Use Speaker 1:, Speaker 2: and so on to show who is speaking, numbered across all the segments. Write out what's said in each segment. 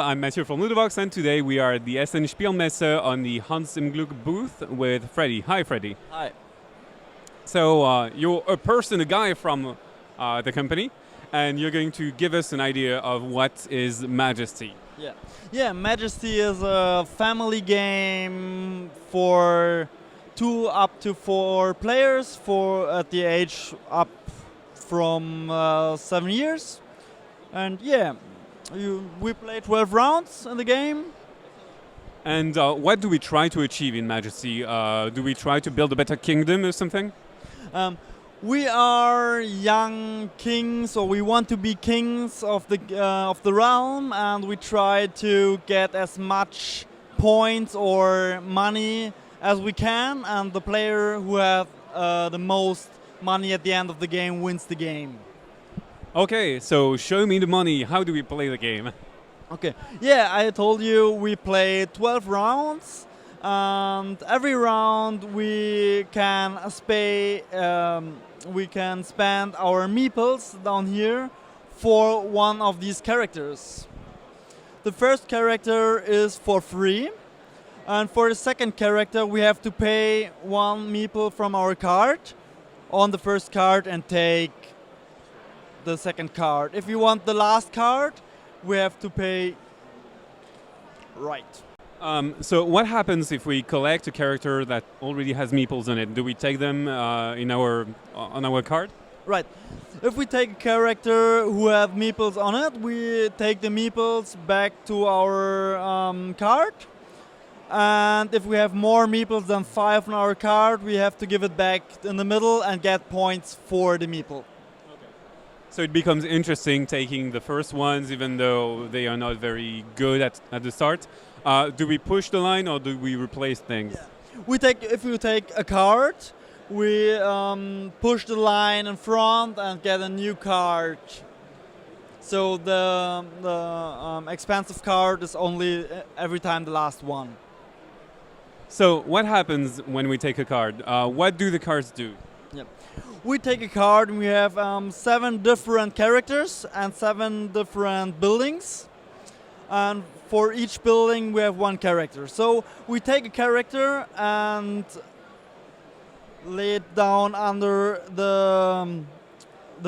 Speaker 1: I'm Mathieu from Ludovox, and today we are at the Essen Spiel on the Hans im Gluck booth with Freddy. Hi, Freddy.
Speaker 2: Hi.
Speaker 1: So you're a guy from the company, and you're going to give us an idea of what is Majesty.
Speaker 2: Yeah, Majesty is a family game for 2 up to 4 players for at the age up from 7 years. And yeah, we play 12 rounds in the game.
Speaker 1: And what do we try to achieve in Majesty? Do we try to build a better kingdom or something?
Speaker 2: We are young kings, or we want to be kings of the realm, and we try to get as much points or money as we can, and the player who has the most money at the end of the game wins the game.
Speaker 1: Okay, so show me the money. How do we play the game?
Speaker 2: Okay, yeah, I told you we play 12 rounds, and every round we can spend our meeples down here for one of these characters. The first character is for free, and for the second character we have to pay 1 meeple from our card on the first card and take the second card. If you want the last card, we have to pay right.
Speaker 1: So what happens if we collect a character that already has meeples on it? Do we take them on our card?
Speaker 2: Right. If we take a character who have meeples on it, we take the meeples back to our card. And if we have more meeples than 5 on our card, we have to give it back in the middle and get points for the meeple.
Speaker 1: So it becomes interesting taking the first ones, even though they are not very good at the start. Do we push the line or do we replace things?
Speaker 2: Yeah. If we take a card, we push the line in front and get a new card. So the expensive card is only every time the last one.
Speaker 1: So what happens when we take a card? What do the cards do?
Speaker 2: Yeah. We take a card and we have 7 different characters and 7 different buildings. And for each building we have 1 character. So we take a character and lay it down under the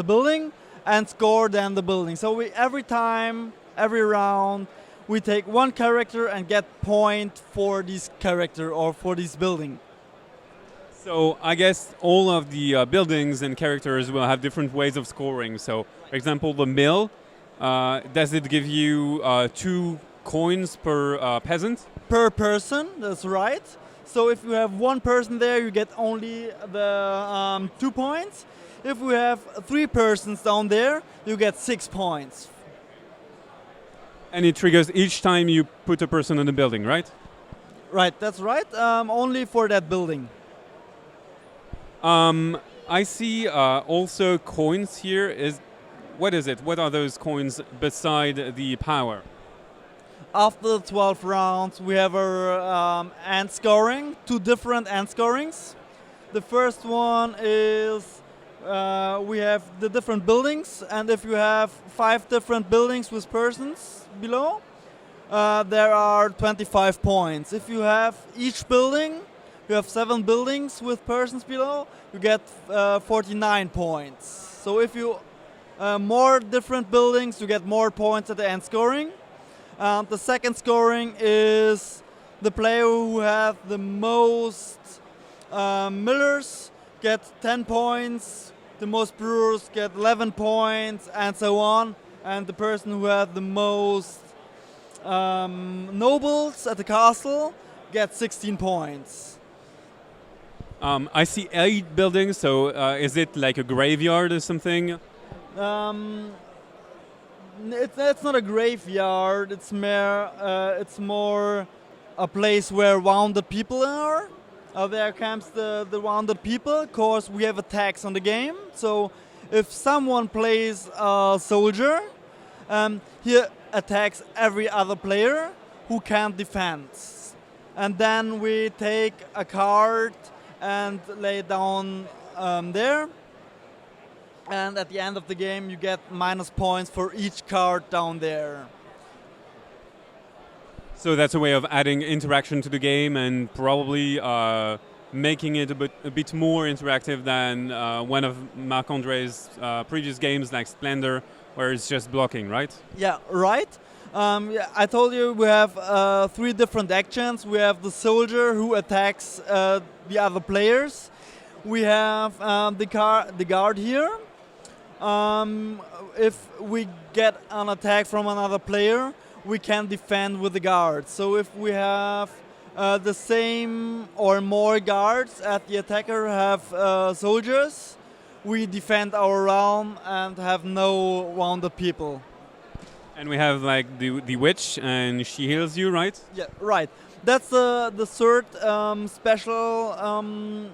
Speaker 2: building and score then the building. So every round, we take 1 character and get point for this character or for this building.
Speaker 1: So I guess all of the buildings and characters will have different ways of scoring. So, for example, the mill, does it give you 2 coins per peasant?
Speaker 2: Per person, that's right. So if you have 1 person there, you get only the 2 points. If we have 3 persons down there, you get 6 points.
Speaker 1: And it triggers each time you put a person on the building, right?
Speaker 2: Right, that's right. Only for that building.
Speaker 1: I see also coins here. What is it? What are those coins beside the power?
Speaker 2: After the 12 rounds, we have our end scoring, 2 different end scorings. The first one is we have the different buildings, and if you have 5 different buildings with persons below, there are 25 points. If you have each building, you have 7 buildings with persons below, you get 49 points. So if you more different buildings, you get more points at the end scoring. The second scoring is the player who have the most millers get 10 points, the most brewers get 11 points, and so on. And the person who has the most nobles at the castle gets 16 points.
Speaker 1: I see 8 buildings, so is it like a graveyard or something?
Speaker 2: It's not a graveyard. It's more a place where wounded people are. There comes the wounded people. Of course, we have attacks on the game. So if someone plays a soldier, he attacks every other player who can't defend. And then we take a card and lay it down there. And at the end of the game, you get minus points for each card down there.
Speaker 1: So that's a way of adding interaction to the game and probably making it a bit more interactive than one of Marc-André's previous games like Splendor, where it's just blocking, right?
Speaker 2: Yeah, right. Yeah, I told you we have 3 different actions. We have the soldier who attacks the other players. We have the guard here. If we get an attack from another player, we can defend with the guard. So if we have the same or more guards as the attacker have soldiers, we defend our realm and have no wounded people.
Speaker 1: And we have like the witch, and she heals you, right?
Speaker 2: Yeah, right. That's the third special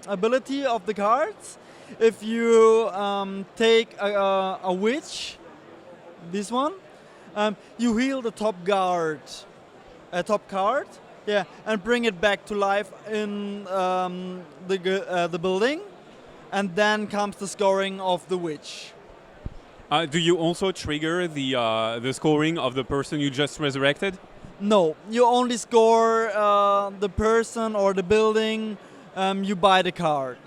Speaker 2: ability of the cards. If you take a witch, this one, you heal the top guard, a top card, yeah, and bring it back to life in the building, and then comes the scoring of the witch.
Speaker 1: Do you also trigger the scoring of the person you just resurrected?
Speaker 2: No, you only score the person or the building you buy the card.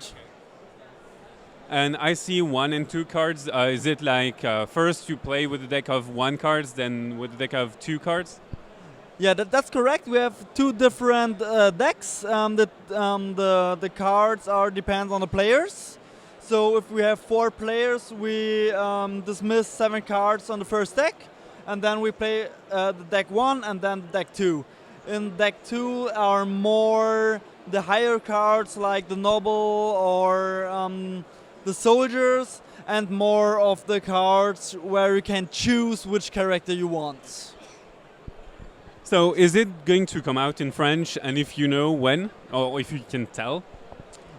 Speaker 1: And I see 1 and 2 cards. Is it like first you play with a deck of 1 cards, then with a deck of 2 cards?
Speaker 2: Yeah, that's correct. We have 2 different decks. The cards depends on the players. So if we have 4 players, we dismiss 7 cards on the first deck, and then we play the deck 1 and then deck 2. In deck 2 are more the higher cards like the noble or the soldiers, and more of the cards where you can choose which character you want.
Speaker 1: So is it going to come out in French, and if you know when, or if you can tell?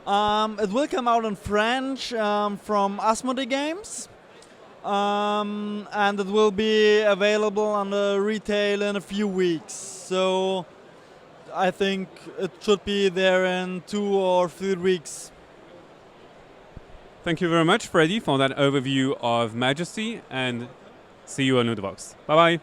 Speaker 2: It will come out in French from Asmodee Games, and it will be available on the retail in a few weeks. So I think it should be there in 2 or 3 weeks.
Speaker 1: Thank you very much, Freddy, for that overview of Majesty, and see you on Lootbox. Bye-bye.